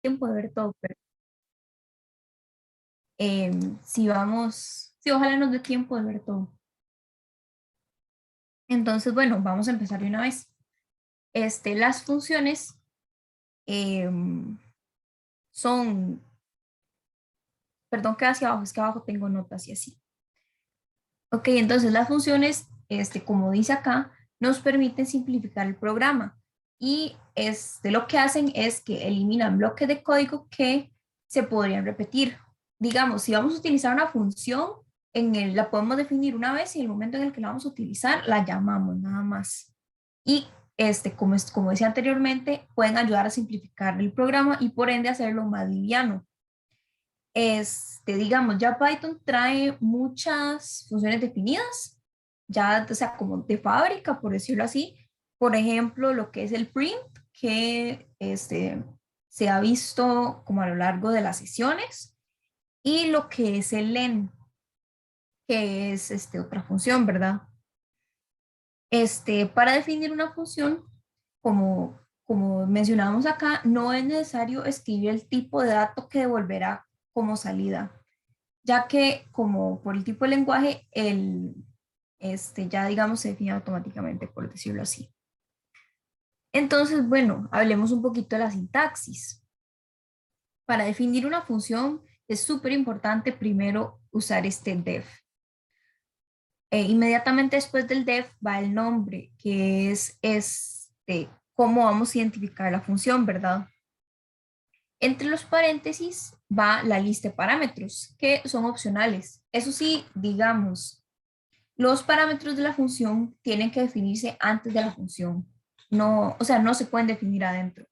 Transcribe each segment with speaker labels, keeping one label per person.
Speaker 1: tiempo de ver todo, pero si ojalá nos dé tiempo de ver todo. Entonces, bueno, vamos a empezar de una vez. Las funciones son, perdón que hacia abajo, es que abajo tengo notas y así. Ok, entonces las funciones, como dice acá, nos permiten simplificar el programa y lo que hacen es que eliminan bloques de código que se podrían repetir. Digamos, si vamos a utilizar una función, la podemos definir una vez y en el momento en el que la vamos a utilizar, la llamamos nada más. Y como decía anteriormente, pueden ayudar a simplificar el programa y por ende hacerlo más liviano. Digamos, ya Python trae muchas funciones definidas, ya, o sea, como de fábrica, por decirlo así. Por ejemplo, lo que es el print, que se ha visto como a lo largo de las sesiones, y lo que es el len, que es otra función, ¿verdad? Para definir una función, como mencionábamos acá, no es necesario escribir el tipo de dato que devolverá como salida, ya que como por el tipo de lenguaje, ya digamos se define automáticamente, por decirlo así. Entonces, bueno, hablemos un poquito de la sintaxis. Para definir una función es súper importante primero usar este def. Inmediatamente después del def va el nombre, que es cómo vamos a identificar la función, ¿verdad? Entre los paréntesis va la lista de parámetros, que son opcionales. Eso sí, digamos, los parámetros de la función tienen que definirse antes de la función. No, o sea, no se pueden definir adentro.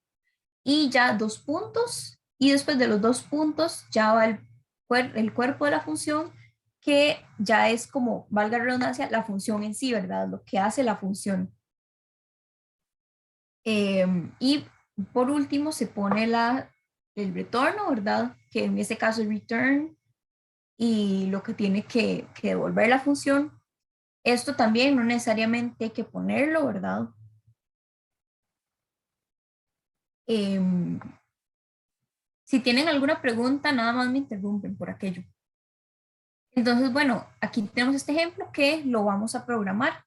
Speaker 1: Y ya dos puntos, y después de los dos puntos ya va el cuerpo de la función, que ya es como, valga la redundancia, la función en sí, ¿verdad? Lo que hace la función. Y por último se pone el retorno, ¿verdad? Que en este caso es return y lo que tiene que devolver la función. Esto también no necesariamente hay que ponerlo, ¿verdad? Em, si tienen alguna pregunta, nada más me interrumpen por aquello. Entonces, bueno, aquí tenemos este ejemplo que lo vamos a programar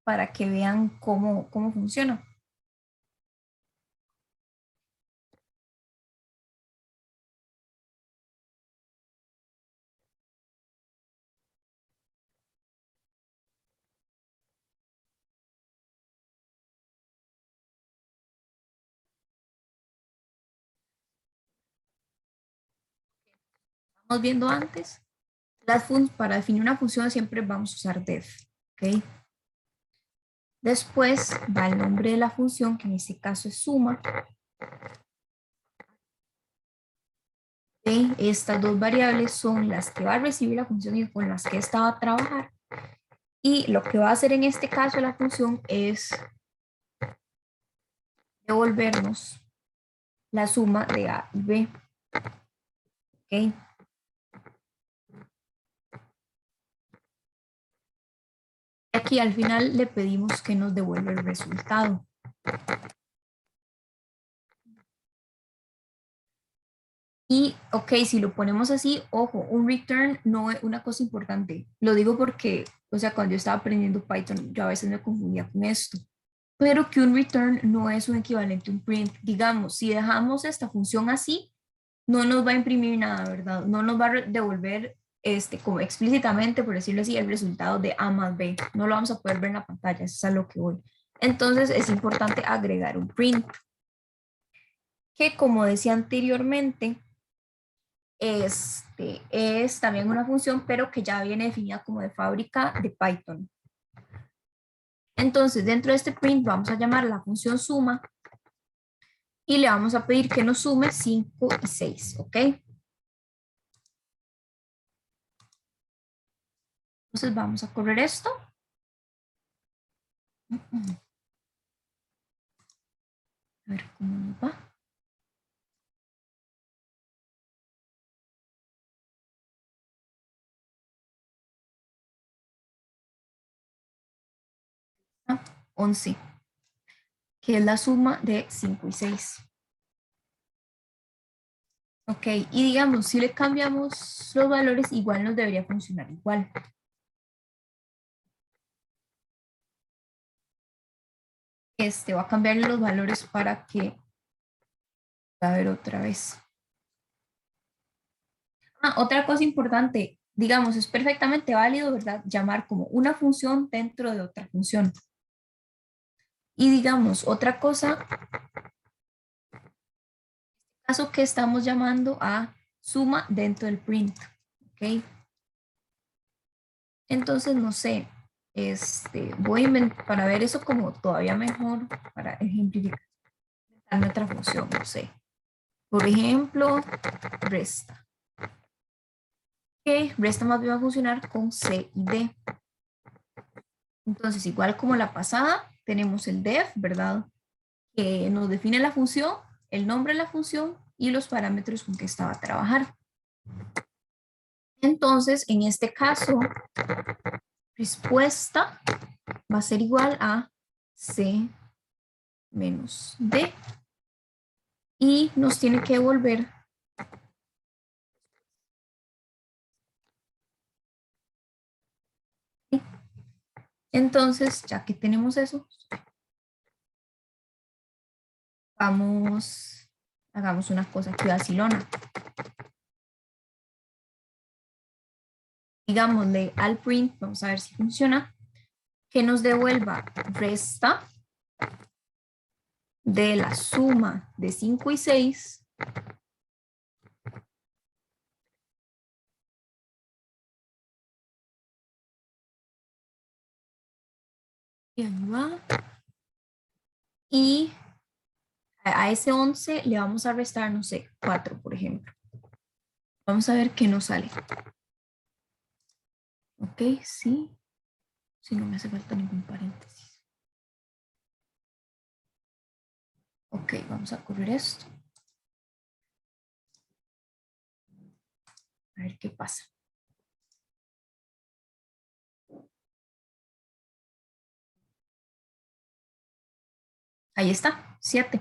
Speaker 1: para que vean cómo funciona. Estamos viendo antes, para definir una función siempre vamos a usar def, ¿ok? Después va el nombre de la función, que en este caso es suma. ¿Ok? Estas dos variables son las que va a recibir la función y con las que esta va a trabajar. Y lo que va a hacer en este caso la función es devolvernos la suma de A y B. ¿Ok? Aquí al final le pedimos que nos devuelva el resultado. Y, ok, si lo ponemos así, ojo, un return no es una cosa importante. Lo digo porque, o sea, cuando yo estaba aprendiendo Python, yo a veces me confundía con esto. Pero que un return no es un equivalente a un print. Digamos, si dejamos esta función así, no nos va a imprimir nada, ¿verdad? No nos va a devolver, como explícitamente, por decirlo así, el resultado de A más B. No lo vamos a poder ver en la pantalla, eso es a lo que voy. Entonces, es importante agregar un print, que como decía anteriormente, es también una función, pero que ya viene definida como de fábrica de Python. Entonces, dentro de este print vamos a llamar la función suma y le vamos a pedir que nos sume 5 y 6, ¿ok? Entonces vamos a correr esto. A ver cómo nos va. Ah, 11, que es la suma de 5 y 6. Ok, y digamos, si le cambiamos los valores, igual nos debería funcionar igual. Va a cambiar los valores para que, a ver otra vez. Ah, otra cosa importante, digamos, es perfectamente válido, ¿verdad? Llamar como una función dentro de otra función. Y digamos, otra cosa, caso que estamos llamando a suma dentro del print, ¿ok? Entonces, no sé, voy a inventar, para ver eso como todavía mejor, para ejemplificar nuestra función, no sé. Por ejemplo, resta. Que resta más bien va a funcionar con C y D. Entonces, igual como la pasada, tenemos el def, ¿verdad? Que nos define la función, el nombre de la función y los parámetros con que esta va a trabajar. Entonces, en este caso, respuesta va a ser igual a C menos D y nos tiene que devolver. Entonces, ya que tenemos eso, hagamos una cosa aquí vacilona. Digámosle al print, vamos a ver si funciona, que nos devuelva resta de la suma de 5 y 6 y ahí va. Y a ese 11 le vamos a restar, no sé, 4, por ejemplo. Vamos a ver qué nos sale. Ok, sí. Si no me hace falta ningún paréntesis. Ok, vamos a correr esto. A ver qué pasa. Ahí está, 7.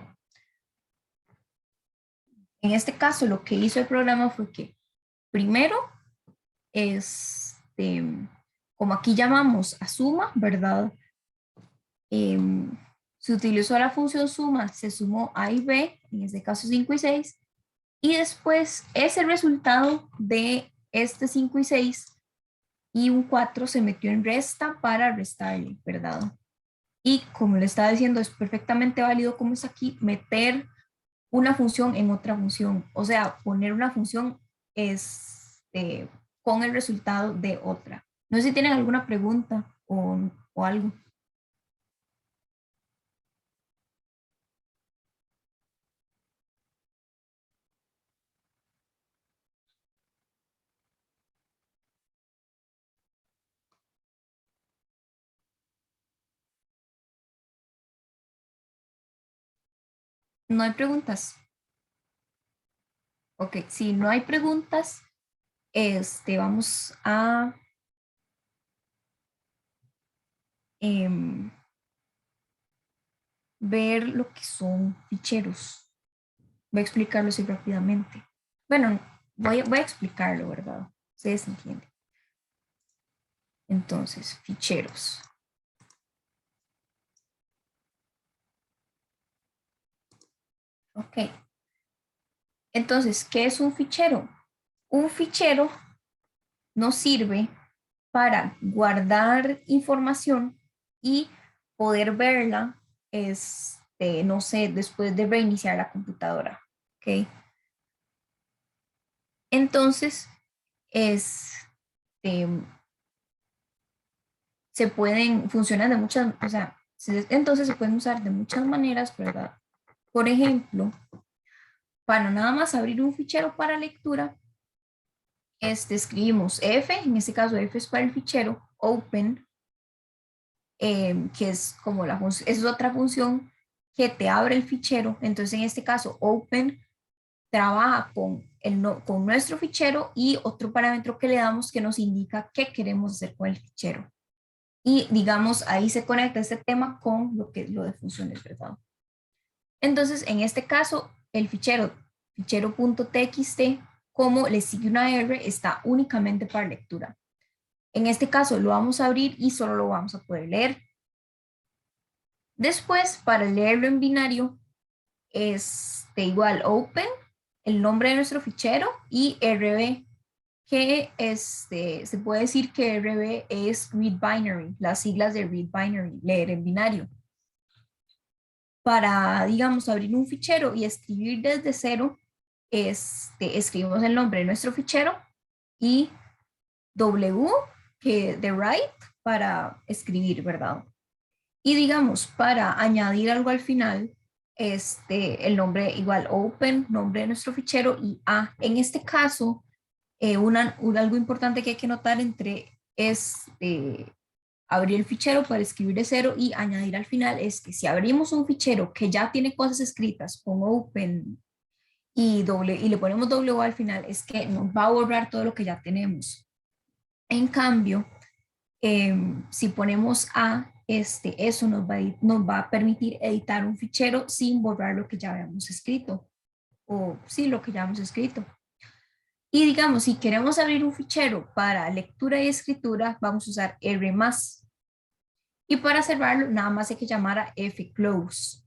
Speaker 1: En este caso, lo que hizo el programa fue que primero, como aquí llamamos a suma, ¿verdad? Se utilizó la función suma, se sumó A y B, en este caso 5 y 6, y después ese resultado de este 5 y 6 y un 4 se metió en resta para restarle, ¿verdad? Y como le estaba diciendo, es perfectamente válido, como es aquí, meter una función en otra función, o sea, poner una función con el resultado de otra. No sé si tienen alguna pregunta o algo. No hay preguntas. Ok, si no hay preguntas, vamos a em, ver lo que son ficheros. Voy a explicarlo así rápidamente. Bueno, voy a explicarlo, ¿verdad? Ustedes entienden. Entonces, ficheros. Ok. Entonces, ¿qué es un fichero? Un fichero nos sirve para guardar información y poder verla, no sé, después de reiniciar la computadora. ¿Ok? Entonces, es, se pueden funcionar de muchas, o sea, entonces se pueden usar de muchas maneras, ¿verdad? Por ejemplo, para nada más abrir un fichero para lectura, escribimos F, en este caso F es para el fichero, open, que es como la función, es otra función que te abre el fichero. Entonces, en este caso, open trabaja con nuestro fichero y otro parámetro que le damos que nos indica qué queremos hacer con el fichero. Y digamos, ahí se conecta este tema con lo que es lo de funciones, ¿verdad? Entonces, en este caso, el fichero fichero.txt, como le sigue una R, está únicamente para lectura. En este caso lo vamos a abrir y solo lo vamos a poder leer. Después, para leerlo en binario, es de igual open, el nombre de nuestro fichero, y RB, que se puede decir que RB es read binary, las siglas de read binary, leer en binario. Para, digamos, abrir un fichero y escribir desde cero, escribimos el nombre de nuestro fichero y W, que de write, para escribir, ¿verdad? Y digamos, para añadir algo al final, el nombre igual open, nombre de nuestro fichero, y A. En este caso, algo importante que hay que notar abrir el fichero para escribir de cero y añadir al final es que si abrimos un fichero que ya tiene cosas escritas con open y le ponemos W al final, es que nos va a borrar todo lo que ya tenemos. En cambio, si ponemos A, eso nos va a permitir editar un fichero sin borrar lo que ya habíamos escrito, o sí, lo que ya hemos escrito. Y digamos, si queremos abrir un fichero para lectura y escritura, vamos a usar R+. Y para cerrarlo, nada más hay que llamar a fclose.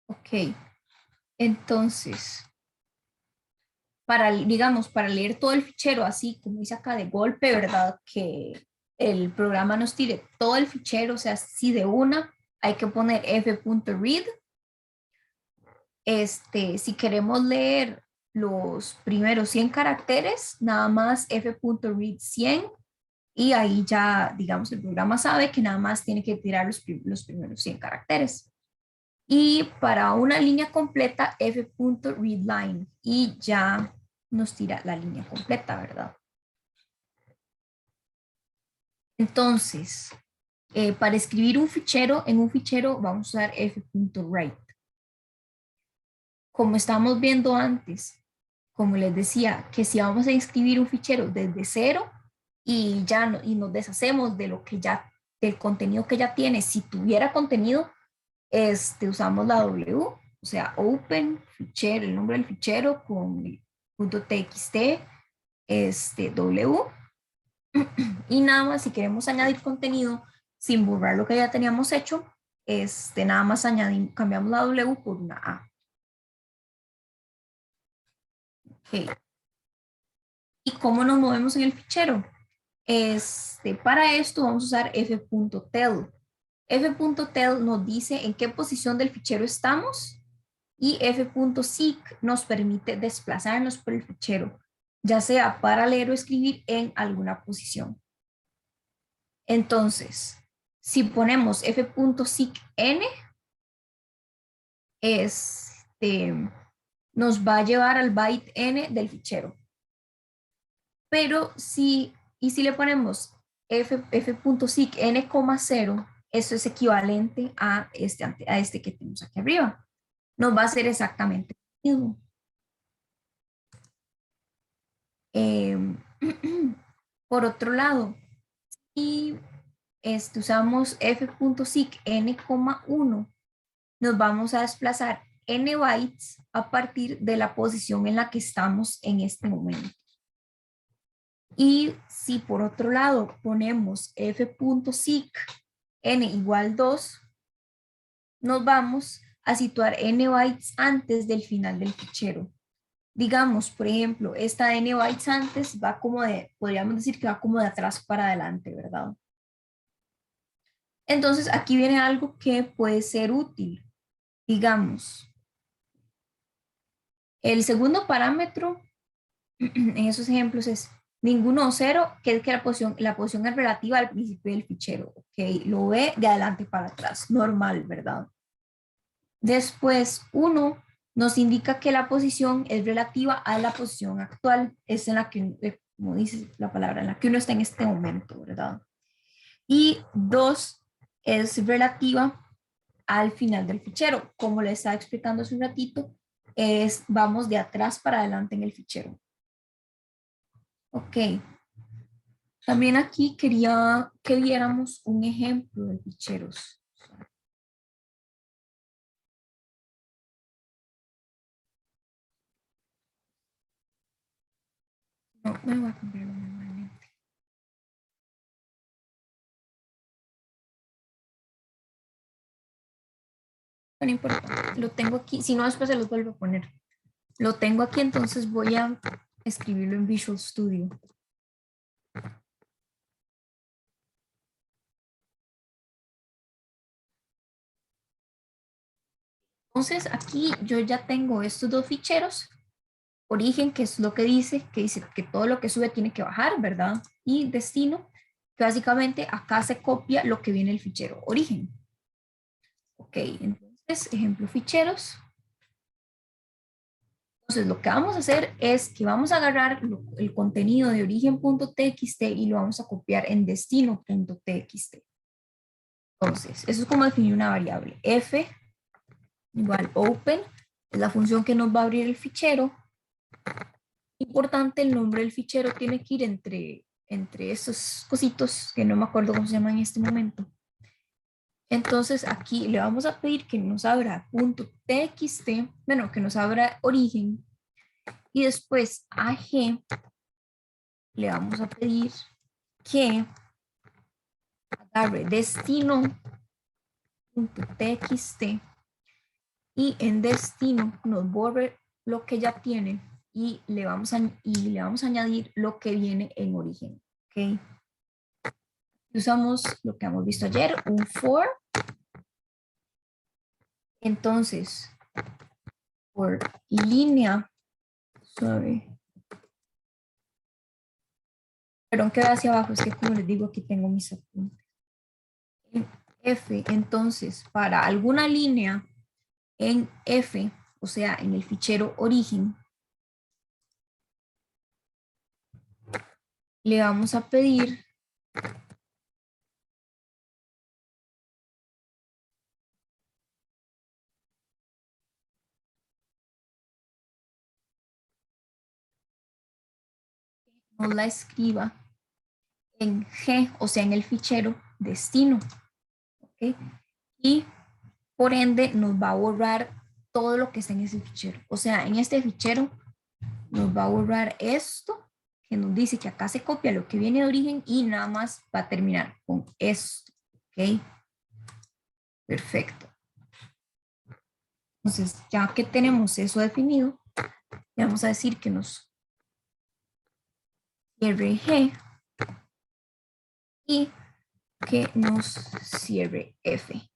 Speaker 1: Ok, entonces, digamos, para leer todo el fichero así, como dice acá de golpe, ¿verdad? Que el programa nos tire todo el fichero, o sea, si de una, hay que poner f.read. Si queremos leer los primeros 100 caracteres, nada más f.read 100, y ahí ya, digamos, el programa sabe que nada más tiene que tirar los primeros 100 caracteres. Y para una línea completa, f.readline, y ya nos tira la línea completa, ¿verdad? Entonces, para escribir un fichero, en un fichero vamos a usar f.write. Como estábamos viendo antes, como les decía, que si vamos a escribir un fichero desde cero y y nos deshacemos de lo que ya, del contenido que ya tiene, si tuviera contenido, usamos la W, o sea, open, fichero, el nombre del fichero con .txt, W, y nada más si queremos añadir contenido sin borrar lo que ya teníamos hecho, nada más cambiamos la W por una A. Okay. ¿Y cómo nos movemos en el fichero? Para esto vamos a usar f.tell. f.tell nos dice en qué posición del fichero estamos y f.seek nos permite desplazarnos por el fichero, ya sea para leer o escribir en alguna posición. Entonces, si ponemos f.seekn, nos va a llevar al byte n del fichero. Pero si le ponemos f.seek n, 0, eso es equivalente a este que tenemos aquí arriba. Nos va a hacer exactamente lo mismo. Por otro lado, si usamos f.seek n, 1, nos vamos a desplazar n bytes a partir de la posición en la que estamos en este momento. Y si por otro lado ponemos f.seek n igual 2, nos vamos a situar n bytes antes del final del fichero. Digamos, por ejemplo, esta n bytes antes va como podríamos decir que va como de atrás para adelante, ¿verdad? Entonces aquí viene algo que puede ser útil. Digamos, el segundo parámetro en esos ejemplos es ninguno o cero, que es que la posición es relativa al principio del fichero, ¿ok? Lo ve de adelante para atrás, normal, ¿verdad? Después, 1 nos indica que la posición es relativa a la posición actual, es en la que, como dice la palabra, en la que uno está en este momento, ¿verdad? Y 2 es relativa al final del fichero. Como le estaba explicando hace un ratito, vamos de atrás para adelante en el fichero. Ok. También aquí quería que viéramos un ejemplo de ficheros. No, me voy a cambiarlo manualmente. No importa, lo tengo aquí. Si no, después se los vuelvo a poner. Lo tengo aquí, entonces voy a escribirlo en Visual Studio. Entonces aquí yo ya tengo estos dos ficheros. Origen, que es lo que dice que todo lo que sube tiene que bajar, ¿verdad? Y destino, que básicamente acá se copia lo que viene el fichero origen. Ok, entonces, ejemplo ficheros. Entonces, lo que vamos a hacer es que vamos a agarrar el contenido de origen.txt y lo vamos a copiar en destino.txt. Entonces, eso es como definir una variable. F igual open, es la función que nos va a abrir el fichero. Importante, el nombre del fichero tiene que ir entre estos cositos que no me acuerdo cómo se llaman en este momento. Entonces aquí le vamos a pedir que nos abra .txt, bueno, que nos abra origen, y después a G le vamos a pedir que agarre destino.txt y en destino nos borre lo que ya tiene y le vamos a añadir lo que viene en origen. ¿Ok? Usamos lo que hemos visto ayer, un for. Entonces, por línea, perdón que va hacia abajo, es que como les digo, aquí tengo mis apuntes. En F, entonces, para alguna línea en F, o sea, en el fichero origen, le vamos a pedir que nos la escriba en G, o sea, en el fichero destino. ¿Ok? Y por ende nos va a borrar todo lo que está en ese fichero. O sea, en este fichero nos va a borrar esto, que nos dice que acá se copia lo que viene de origen y nada más va a terminar con esto. ¿Ok? Perfecto. Entonces, ya que tenemos eso definido, le vamos a decir que nos cierre G y que nos cierre F.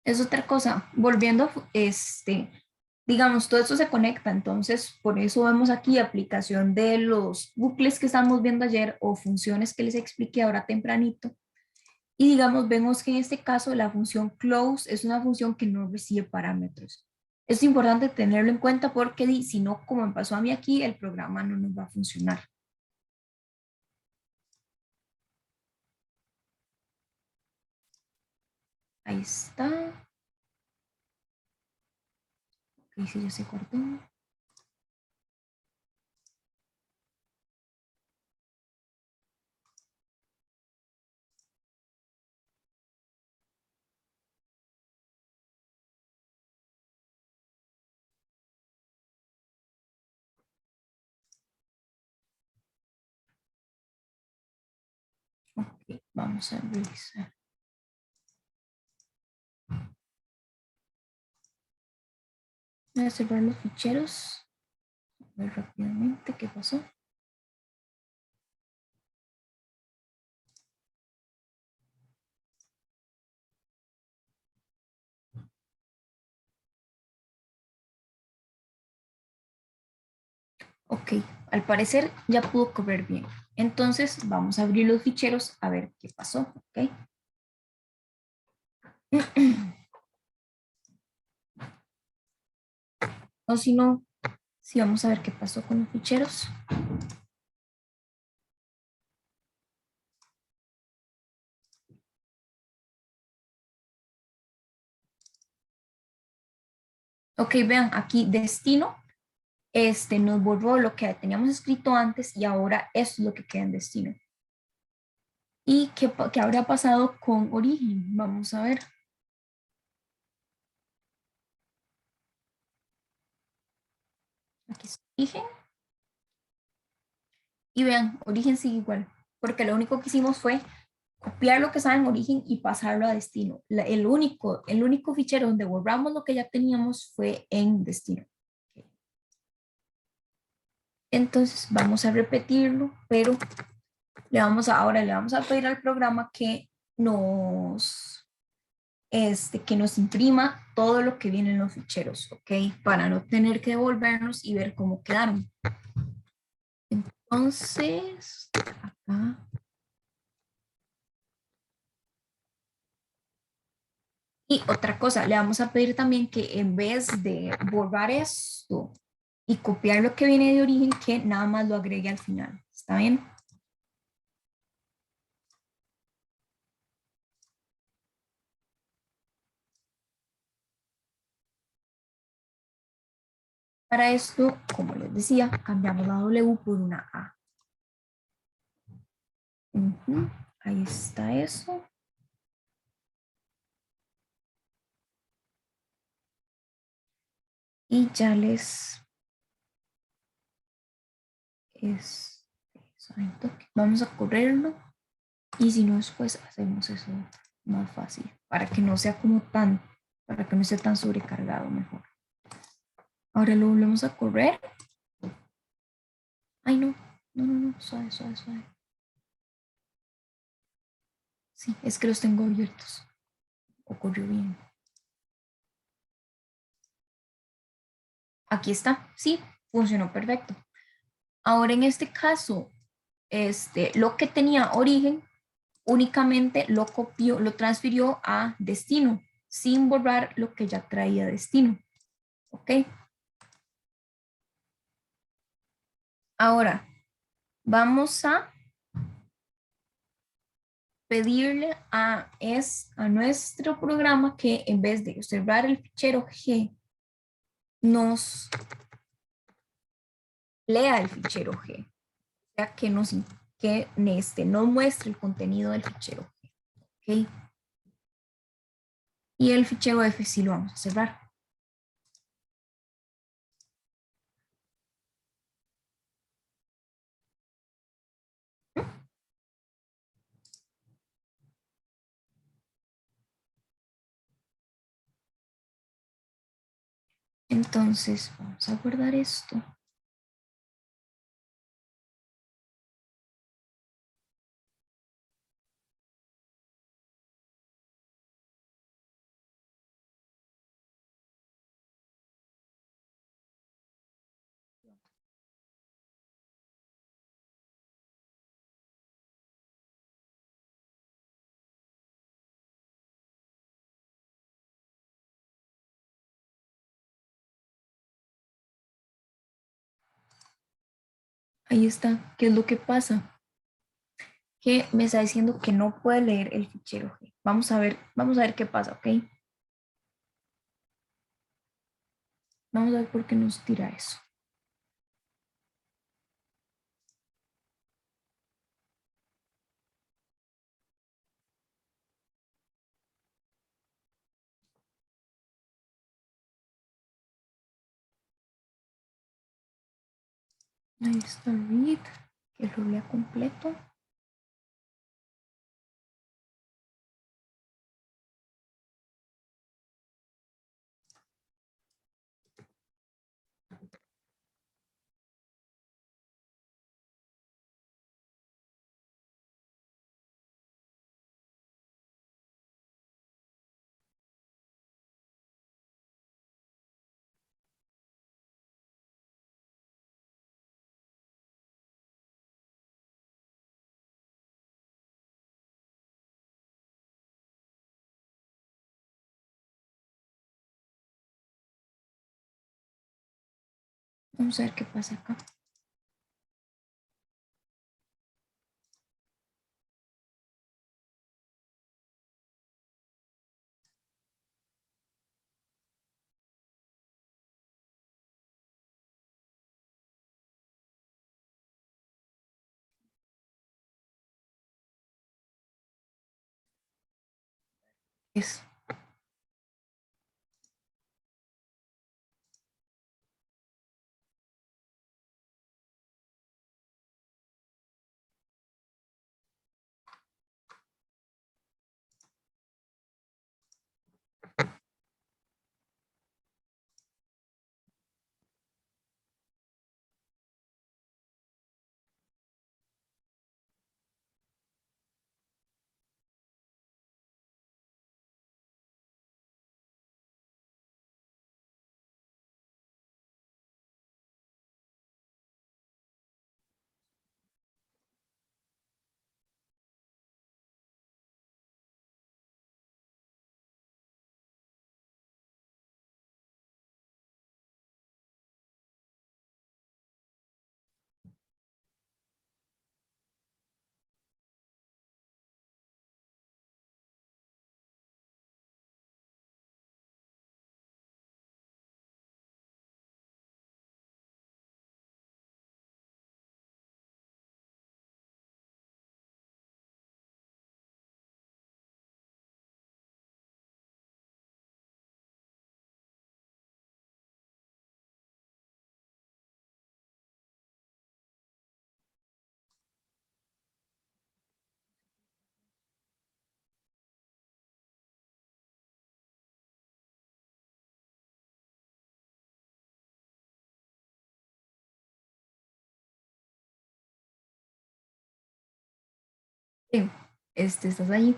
Speaker 1: Es otra cosa, volviendo, digamos, todo esto se conecta, entonces por eso vemos aquí aplicación de los bucles que estamos viendo ayer o funciones que les expliqué ahora tempranito. Y digamos, vemos que en este caso la función close es una función que no recibe parámetros. Es importante tenerlo en cuenta porque si no, como me pasó a mí aquí, el programa no nos va a funcionar. Ahí está. Ok, sí, ya se cortó. Ok, vamos a revisar. Voy a cerrar los ficheros. Muy rápidamente, ¿qué pasó? Ok, al parecer ya pudo correr bien. Entonces vamos a abrir los ficheros a ver qué pasó, ¿ok? O si no, sí vamos a ver qué pasó con los ficheros. Ok, vean, aquí destino, nos borró lo que teníamos escrito antes y ahora es lo que queda en destino. ¿Y qué habrá pasado con origen? Vamos a ver. Aquí está origen. Y vean, origen sigue igual, porque lo único que hicimos fue copiar lo que estaba en origen y pasarlo a destino. El único fichero donde borramos lo que ya teníamos fue en destino. Entonces vamos a repetirlo, pero ahora le vamos a pedir al programa que nos imprima todo lo que viene en los ficheros, ¿ok? Para no tener que devolvernos y ver cómo quedaron. Entonces, acá. Y otra cosa, le vamos a pedir también que en vez de borrar esto y copiar lo que viene de origen, que nada más lo agregue al final. ¿Está bien? Para esto, como les decía, cambiamos la W por una A. Ujú, ahí está eso. Y ya es, vamos a correrlo. Y si no, después hacemos eso más fácil, para que no sea tan sobrecargado mejor. Ahora lo volvemos a correr. Ay, no, no, no, no, suave, suave, suave. Sí, es que los tengo abiertos. Ocurrió bien. Aquí está. Sí, funcionó perfecto. Ahora en este caso, lo que tenía origen únicamente lo copió, lo transfirió a destino, sin borrar lo que ya traía destino. ¿Ok? Ahora, vamos a pedirle a nuestro programa que en vez de observar el fichero G, nos lea el fichero G, o sea, que nos muestre el contenido del fichero G. ¿Ok? Y el fichero F sí lo vamos a cerrar. Entonces, vamos a guardar esto. Ahí está. ¿Qué es lo que pasa? Que me está diciendo que no puede leer el fichero G. Vamos a ver qué pasa, ¿ok? Vamos a ver por qué nos tira eso. Ahí está read, que lo lea completo. Vamos a ver qué pasa acá. Es, sí, estás ahí.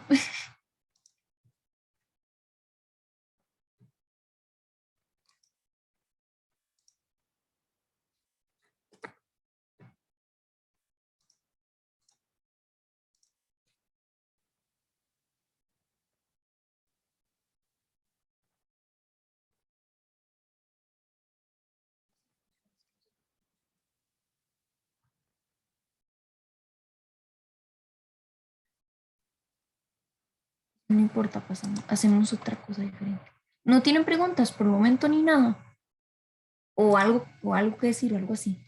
Speaker 1: No importa, pasamos, hacemos otra cosa diferente. No tienen preguntas por el momento ni nada. O algo que decir, o algo así.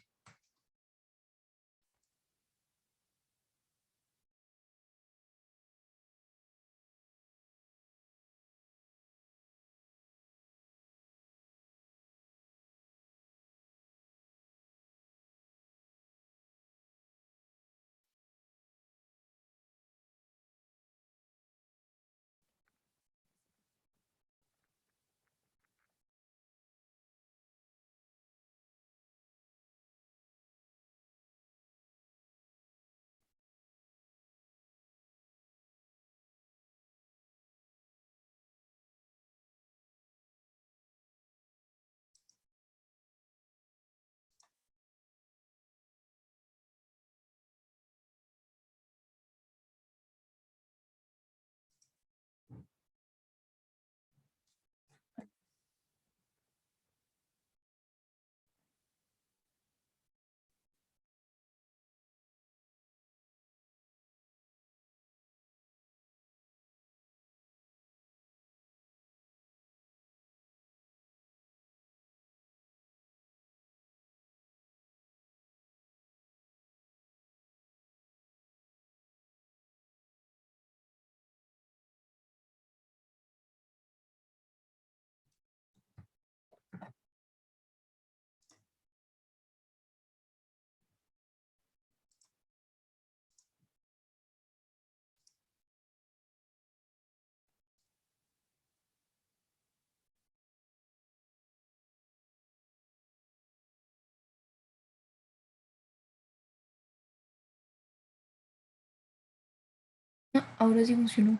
Speaker 1: Ah, ahora sí funcionó.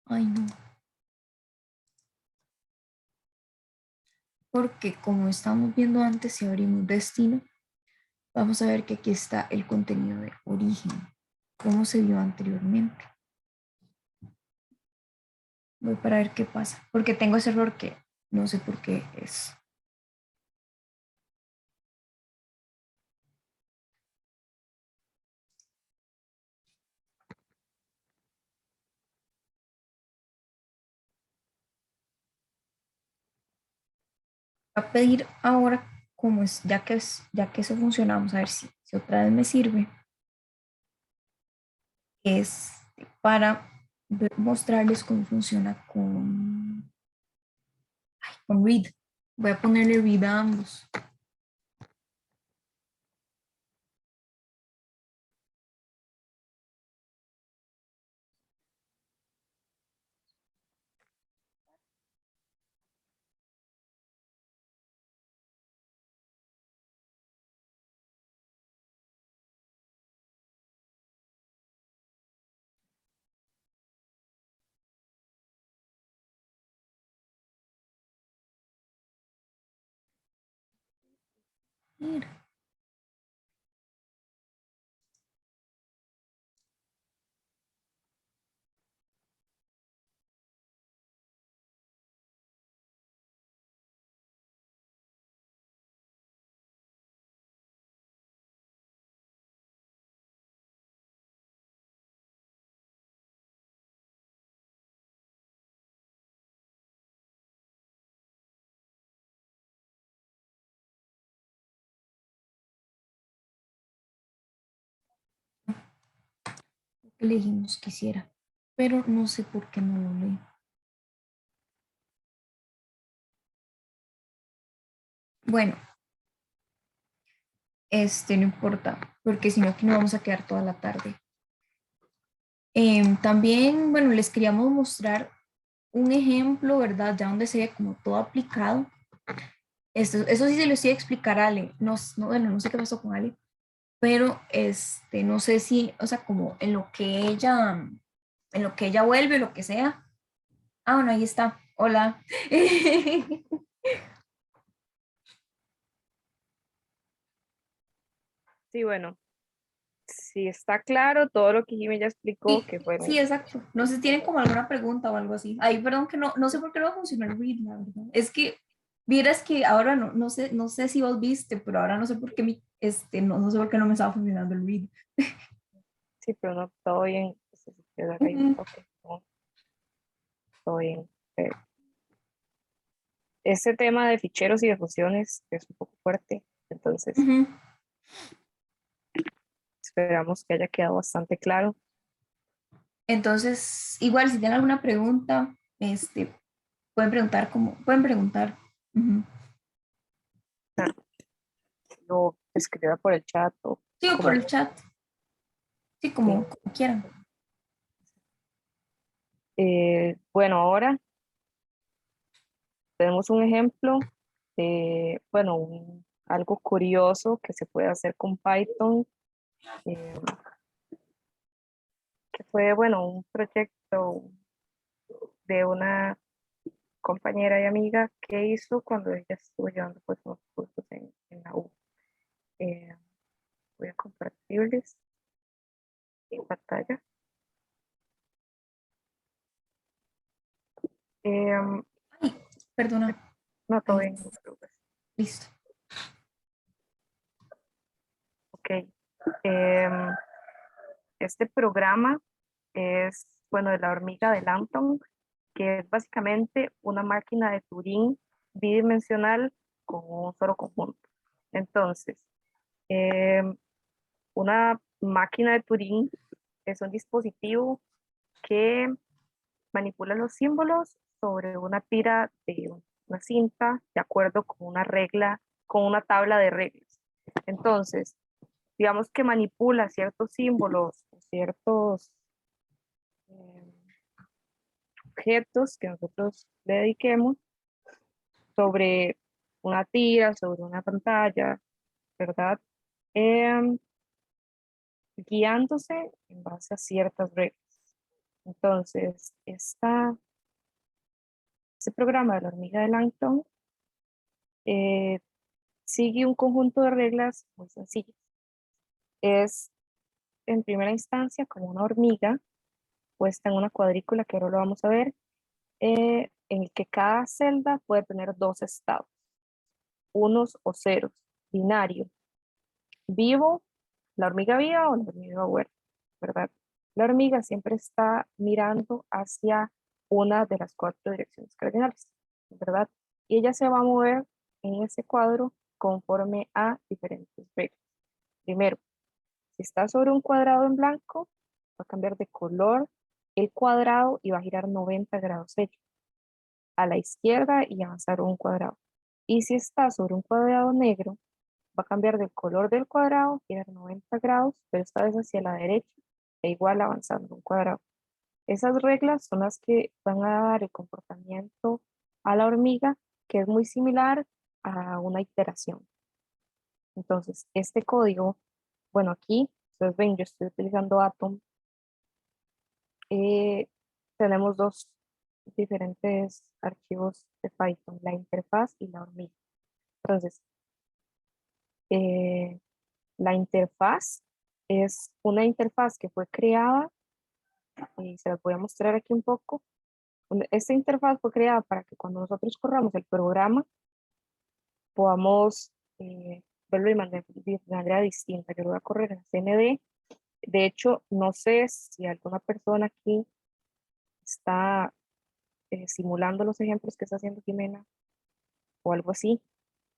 Speaker 1: Ay, no. Porque como estábamos viendo antes, si abrimos destino, vamos a ver que aquí está el contenido de origen, como se vio anteriormente. Voy para ver qué pasa, porque tengo ese error que no sé por qué es. a pedir ahora, como es, ya que eso funciona, vamos a ver si otra vez me sirve, es para mostrarles cómo funciona con read. Voy a ponerle read a ambos. Mira, lo que elegimos quisiera, pero no sé por qué no lo leí. Bueno, no importa, porque si no, aquí no vamos a quedar toda la tarde. También, bueno, les queríamos mostrar un ejemplo, ¿verdad? Ya donde se ve como todo aplicado. Eso sí se lo estoy a explicar a Ale. No, bueno, no sé qué pasó con Ale, pero no sé si, o sea, como en lo que ella vuelve, lo que sea. Ah, bueno, ahí está. Hola.
Speaker 2: Sí, bueno, si está claro todo lo que Jimmy ya explicó,
Speaker 1: Sí,
Speaker 2: que bueno,
Speaker 1: sí, exacto. No sé si tienen como alguna pregunta o algo así. Ay, perdón que no sé por qué no funciona el read, la verdad. Es que vieras que ahora no sé si vos viste, pero ahora no sé por qué no sé por qué no me estaba funcionando el read.
Speaker 2: sí, pero no, todo bien. Si se quiere dar ahí un
Speaker 1: Ujú,
Speaker 2: toque, no, todo bien. Este tema de ficheros y de funciones es un poco fuerte, entonces
Speaker 1: ujú.
Speaker 2: esperamos que haya quedado bastante claro.
Speaker 1: Entonces, igual si tienen alguna pregunta, pueden preguntar. Ujú.
Speaker 2: Ah, lo escriba por el chat o
Speaker 1: Sí, o por
Speaker 2: como
Speaker 1: el chat, sí,
Speaker 2: guste.
Speaker 1: como quieran.
Speaker 2: Bueno, ahora tenemos un ejemplo de, bueno, algo curioso que se puede hacer con Python, eh, que fue, bueno, un proyecto de una compañera y amiga que hizo cuando ella estuvo llevando pues unos cursos en la U. Eh, Voy a compartirles en pantalla. Eh,
Speaker 1: Ay, perdona.
Speaker 2: no, todo
Speaker 1: Ahí,
Speaker 2: bien, no te preocupes.
Speaker 1: listo.
Speaker 2: Ok. Eh, este programa es, bueno, de la hormiga de Lambton, que es básicamente una máquina de Turing bidimensional con un solo conjunto. Entonces, eh, una máquina de Turing es un dispositivo que manipula los símbolos sobre una tira de una cinta de acuerdo con una regla, con una tabla de reglas. Entonces, digamos que manipula ciertos símbolos, ciertos eh, objetos que nosotros le dediquemos sobre una tira, sobre una pantalla, ¿verdad? Em, Guiándose en base a ciertas reglas. Entonces, este programa de la hormiga de Langton eh, sigue un conjunto de reglas muy sencillas. Es en primera instancia como una hormiga puesta en una cuadrícula, que ahora lo vamos a ver, en el que cada celda puede tener dos estados, unos o ceros, binario, vivo, la hormiga viva o la hormiga muerta, ¿verdad? La hormiga siempre está mirando hacia una de las cuatro direcciones cardinales, ¿verdad? Y ella se va a mover en ese cuadro conforme a diferentes reglas. Primero, si está sobre un cuadrado en blanco, va a cambiar de color el cuadrado y va a girar 90 grados a la izquierda y avanzar un cuadrado. Y si está sobre un cuadrado negro, va a cambiar del color del cuadrado, girar 90 grados, pero esta vez hacia la derecha, e igual avanzando un cuadrado. Esas reglas son las que van a dar el comportamiento a la hormiga, que es muy similar a una iteración. Entonces, este código, bueno, aquí, ustedes ven, yo estoy utilizando Atom. Tenemos dos diferentes archivos de Python, la interfaz y la hormiga. Entonces, eh, la interfaz es una interfaz que fue creada, y se las voy a mostrar aquí un poco. Esta interfaz fue creada para que cuando nosotros corramos el programa podamos verlo de manera distinta. Yo lo voy a correr en CMD. De hecho, no sé si alguna persona aquí está simulando los ejemplos que está haciendo Jimena o algo así.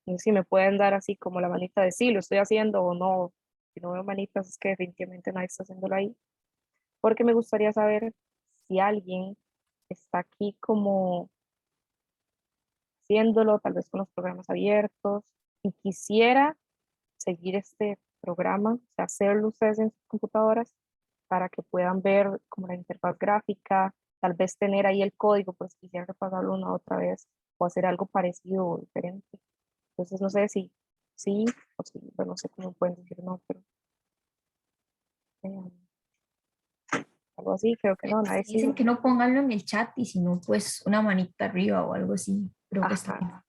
Speaker 2: No sé si me pueden dar así como la manita de sí, lo estoy haciendo o no. Si no veo manitas es que definitivamente nadie está haciéndolo ahí. Porque me gustaría saber si alguien está aquí como haciéndolo, tal vez con los programas abiertos, y quisiera seguir este programa, o sea, hacerlo ustedes en sus computadoras para que puedan ver como la interfaz gráfica, tal vez tener ahí el código, pues quisiera repasarlo una otra vez o hacer algo parecido o diferente. Entonces, no sé si sí o si, bueno, no sé cómo pueden decir no, pero eh, algo así, creo que no, nadie
Speaker 1: Dicen
Speaker 2: sigue.
Speaker 1: que no pónganlo en el chat y si no, pues una manita arriba o algo así. Creo que está
Speaker 2: Ajá.
Speaker 1: bien.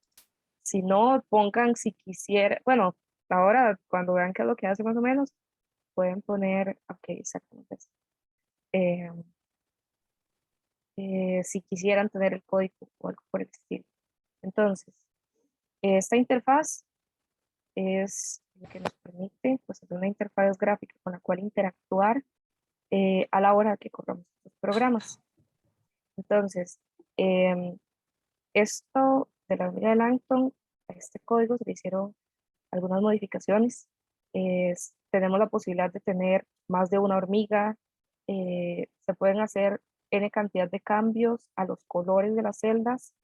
Speaker 2: Si no, pongan si quisiera, bueno, ahora cuando vean qué es lo que hace más o menos, pueden poner, ok, exactamente. Eh, si quisieran tener el código o algo por el estilo. Entonces, esta interfaz es lo que nos permite, pues, hacer una interfaz gráfica con la cual interactuar a la hora que corramos estos programas. Entonces, esto de la hormiga de Langton, a este código se le hicieron algunas modificaciones. Tenemos la posibilidad de tener más de una hormiga. Se pueden hacer n cantidad de cambios a los colores de las celdas.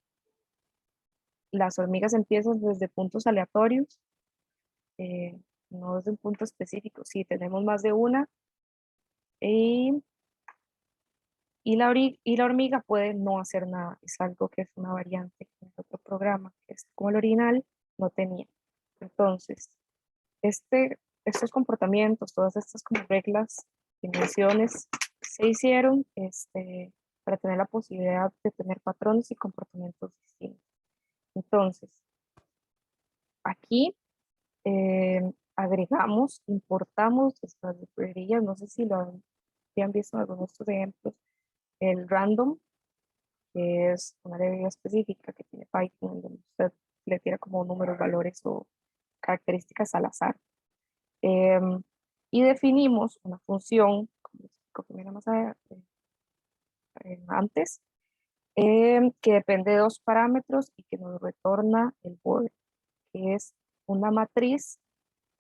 Speaker 2: Las hormigas empiezan desde puntos aleatorios, eh, no desde un punto específico. Si tenemos más de una, y, y la hormiga puede no hacer nada. Es algo que es una variante en otro programa, que es como el original no tenía. Entonces, estos comportamientos, todas estas como reglas, dimensiones, se hicieron para tener la posibilidad de tener patrones y comportamientos distintos. Entonces, aquí agregamos, importamos estas librerías, no sé si han visto en algunos de estos ejemplos, el random, que es una librería específica que tiene Python, donde usted le tira como números, valores o características al azar. Em, y definimos una función, como les explico primero antes, que depende de dos parámetros y que nos retorna el border, que es una matriz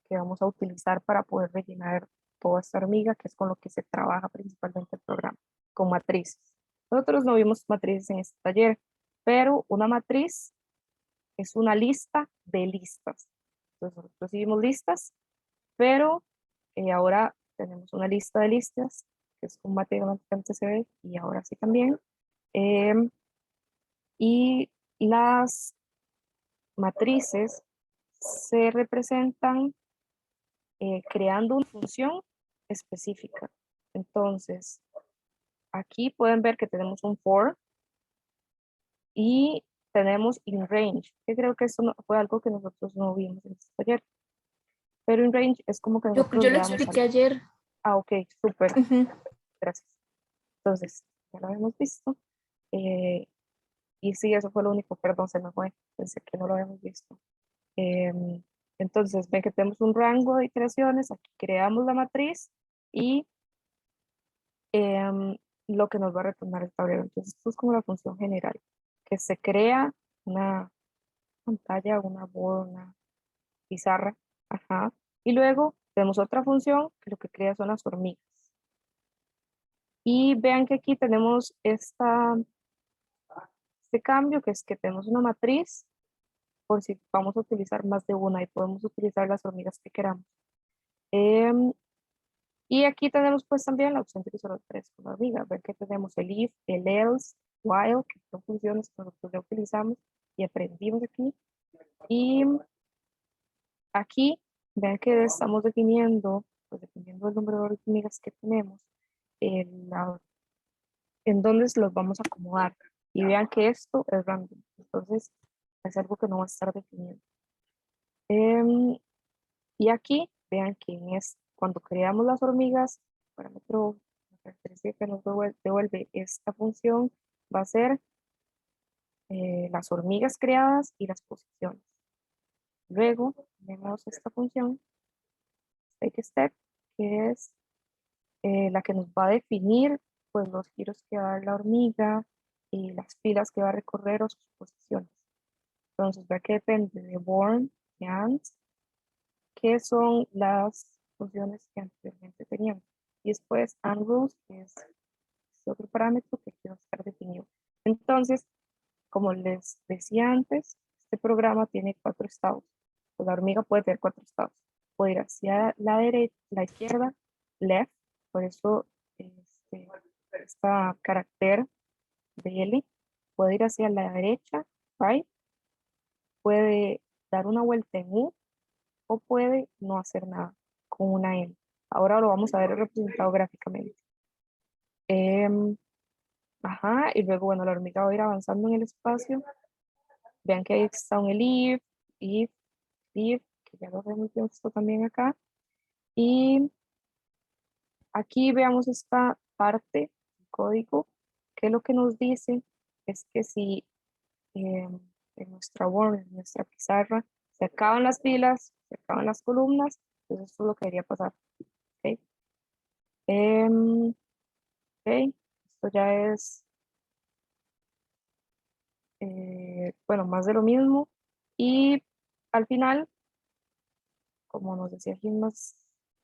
Speaker 2: que vamos a utilizar para poder rellenar toda esta hormiga, que es con lo que se trabaja principalmente el programa, con matrices. Nosotros no vimos matrices en este taller, pero una matriz es una lista de listas. Entonces nosotros sí vimos listas, pero ahora tenemos una lista de listas, que es un matemáticamente antes se ve, y ahora sí también. Em, y las matrices se representan creando una función específica. Entonces, aquí pueden ver que tenemos un for y tenemos inRange, que creo que eso fue algo que nosotros no vimos en este taller. Pero inRange es como que nosotros
Speaker 1: Yo lo
Speaker 2: le damos
Speaker 1: expliqué
Speaker 2: algo.
Speaker 1: ayer.
Speaker 2: Ah, ok, súper,
Speaker 1: Ujú.
Speaker 2: gracias. Entonces, ya lo habíamos visto. Eh, y sí, eso fue lo único, perdón, se me fue. Pensé que no lo habíamos visto. Em, entonces, ven que tenemos un rango de iteraciones. Aquí creamos la matriz y em, lo que nos va a retornar el tablero. Entonces, esto es como la función general, que se crea una pantalla, una board, una pizarra. Ajá. Y luego tenemos otra función que lo que crea son las hormigas. Y vean que aquí tenemos este cambio, que es que tenemos una matriz por si vamos a utilizar más de una y podemos utilizar las hormigas que queramos. Em, y aquí tenemos pues también la opción de que solo tres con hormigas. Ven que tenemos el if, el else, while, que son funciones que nosotros ya utilizamos y aprendimos aquí. Y aquí, vean que estamos definiendo, pues dependiendo del número de hormigas que tenemos, en dónde se los vamos a acomodar. Y vean que esto es random. Entonces, es algo que no va a estar definido. Y aquí, vean que cuando creamos las hormigas, parámetro, la característica que nos devuelve esta función va a ser las hormigas creadas y las posiciones. Luego tenemos esta función, take step, que es la que nos va a definir pues, los giros que va a dar la hormiga y las filas que va a recorrer o sus posiciones. Entonces, vea que depende de born y and, que son las funciones que anteriormente teníamos. Y después unrows, que es otro parámetro que quiero estar definido. Entonces, como les decía antes, este programa tiene 4 estados. Pues la hormiga puede tener 4 estados. Puede ir hacia la derecha, la izquierda, left, por eso esta carácter de L. Puede ir hacia la derecha, right. Puede dar una vuelta en U o puede no hacer nada con una L. Ahora lo vamos a ver representado gráficamente. Ajá, y luego, bueno, la hormiga va a ir avanzando en el espacio. Vean que ahí está un if, que ya lo hemos visto también acá. Y aquí veamos esta parte del código, que lo que nos dice es que si en nuestra board, en nuestra pizarra, se acaban las filas, se acaban las columnas, entonces esto es lo que debería pasar. ¿Ok? Ok, esto ya es, bueno, más de lo mismo. Y al final, como nos decía Jim más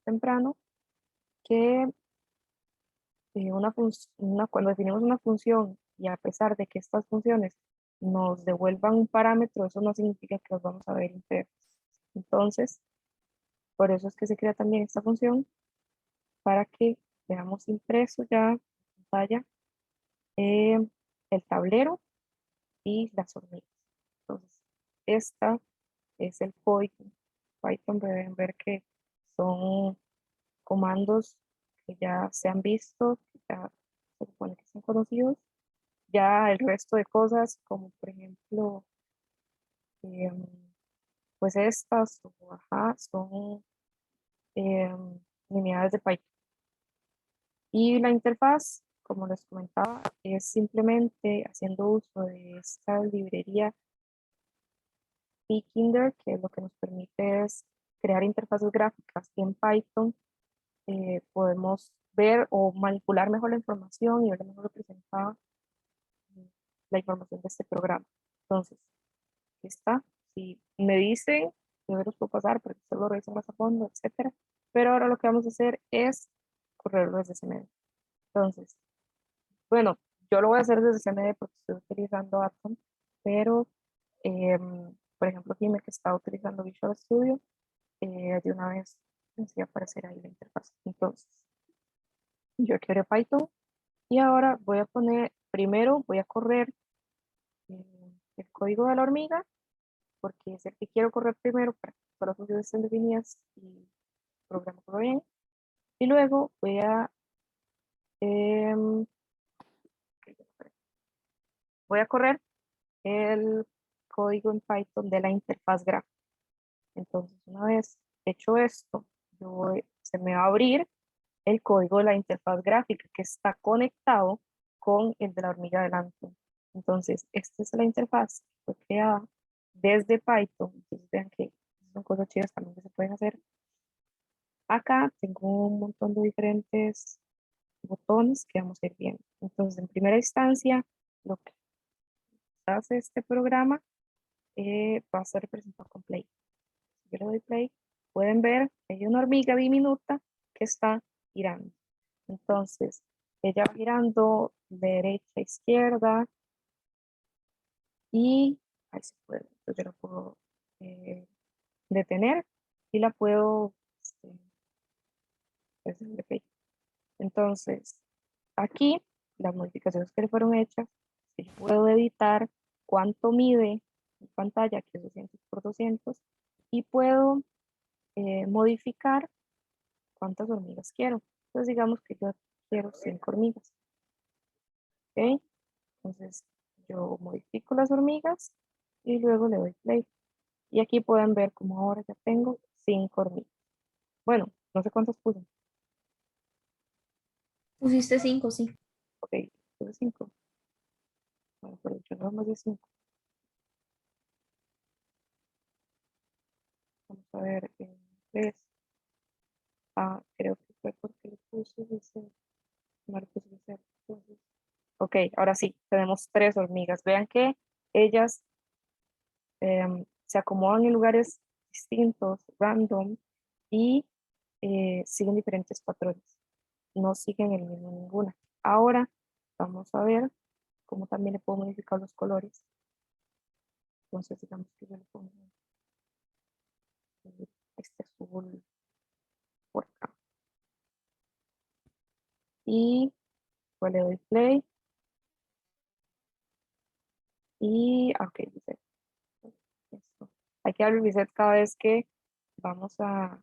Speaker 2: temprano, que cuando definimos una función y a pesar de que estas funciones nos devuelvan un parámetro, eso no significa que los vamos a ver enteros. Entonces, por eso es que se crea también esta función para que veamos impreso ya en pantalla eh, el tablero y las hormigas. Entonces, esta es el código Python. Deben ver que son comandos que ya se han visto, que ya se supone que son conocidos. Ya el resto de cosas, como por ejemplo, em, pues estas, ajá, son unidades de Python. Y la interfaz, como les comentaba, es simplemente haciendo uso de esta librería Pkinder, que lo que nos permite es crear interfaces gráficas y en Python. Podemos ver o manipular mejor la información y ver mejor representada la información de este programa. Entonces, aquí está. Si me dicen, yo los puedo pasar para que ustedes lo revisen más a fondo, etcétera. Pero ahora lo que vamos a hacer es correrlo desde CMD. Entonces, bueno, yo lo voy a hacer desde CMD porque estoy utilizando Atom, pero, por ejemplo, aquí que está utilizando Visual Studio, de una vez me va a aparecer ahí la interfaz. Entonces, yo quiero Python y ahora voy a poner, primero voy a correr el código de la hormiga, porque es el que quiero correr primero para que todas las funciones estén definidas y programarlo bien. Y luego em, voy a correr el código en Python de la interfaz gráfica. Entonces, una vez hecho esto, se me va a abrir el código de la interfaz gráfica que está conectado con el de la hormiga delante. Entonces, esta es la interfaz que fue creada desde Python. Entonces, vean que son cosas chidas también que se pueden hacer. Acá tengo un montón de diferentes botones que vamos a ir viendo. Entonces, en primera instancia, lo que hace este programa va a ser representado con play. Si yo le doy play, pueden ver, hay una hormiga diminuta que está girando. Entonces, ella va girando de derecha a izquierda y ahí se puede. Entonces, yo la puedo detener y la puedo hacerle play. Entonces, aquí las modificaciones que le fueron hechas, si yo puedo editar cuánto mide mi pantalla, que es 200 por 200, y puedo modificar cuántas hormigas quiero. Entonces, digamos que yo quiero 5 hormigas. ¿Ok? Entonces, yo modifico las hormigas y luego le doy play. Y aquí pueden ver como ahora ya tengo 5 hormigas. Bueno, no sé cuántas puse.
Speaker 1: Pusiste 5, sí.
Speaker 2: Ok, puse 5. Bueno, pero yo no más de 5. Vamos a ver, 3. Ah, creo que fue porque le puse reset. No le puse reset. Entonces, ok, ahora sí, tenemos 3 hormigas. Vean que ellas se acomodan en lugares distintos, random, y siguen diferentes patrones. No siguen el mismo ninguna. Ahora vamos a ver cómo también le puedo modificar los colores. Entonces, digamos que yo le pongo este azul por acá. Y pues le doy play. Y, ok, reset. Esto. Hay que darle reset cada vez que vamos a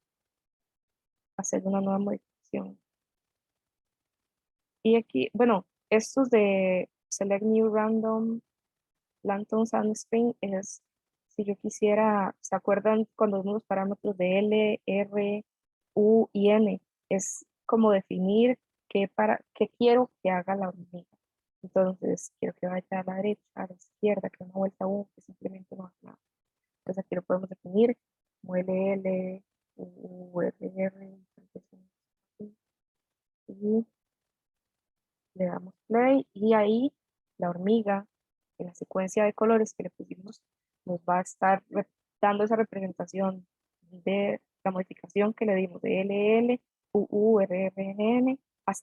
Speaker 2: hacer una nueva modificación. Y aquí, bueno, estos de Select New Random Lanthorns and String es si yo quisiera, ¿se acuerdan cuando vimos los parámetros de L, R, U y N? Es como definir qué quiero que haga la hormiga. Entonces, quiero que vaya a la derecha, a la izquierda, que una vuelta U, que simplemente no haga nada. Entonces, aquí lo podemos definir como L, L, U, R, R, y le damos play y ahí la hormiga en la secuencia de colores que le pusimos nos va a estar dando esa representación de la modificación que le dimos de LL, UU, RRNN o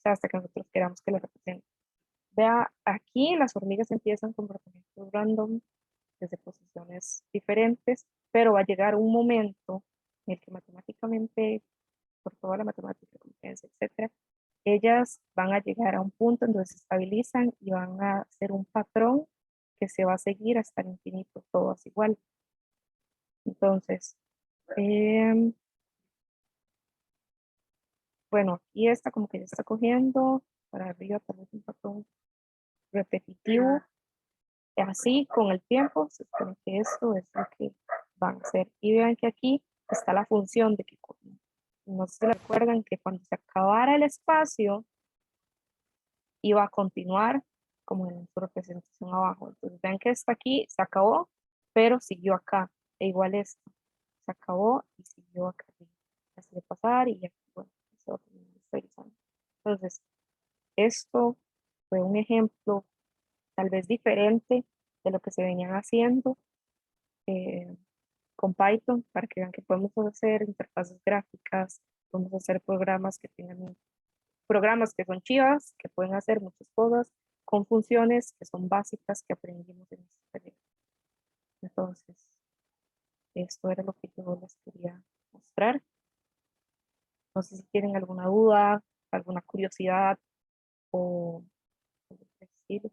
Speaker 2: sea, hasta que nosotros queramos que lo represente. Vea, aquí las hormigas empiezan con comportamientos random desde posiciones diferentes, pero va a llegar un momento en el que matemáticamente, por toda la matemática, competencia, etcétera, ellas van a llegar a un punto en donde se estabilizan y van a hacer un patrón que se va a seguir hasta el infinito, todas igual. Entonces, em, bueno, aquí está como que ya está cogiendo para arriba tal vez un patrón repetitivo. Así, con el tiempo, se supone que esto es lo que van a hacer. Y vean que aquí está la función de que, no sé si recuerdan que cuando se acabara el espacio, iba a continuar como en su representación abajo. Entonces vean que esta aquí se acabó, pero siguió acá. E igual esto se acabó y siguió acá. Así de pasar y aquí, bueno, se va actualizando. Entonces, esto fue un ejemplo tal vez diferente de lo que se venían haciendo eh, con Python para que vean que podemos hacer interfaces gráficas, podemos hacer programas que tengan programas que son chivas, que pueden hacer muchas cosas con funciones que son básicas que aprendimos en este periodo. Entonces, esto era lo que yo les quería mostrar. No sé si tienen alguna duda, alguna curiosidad o algo por el estilo.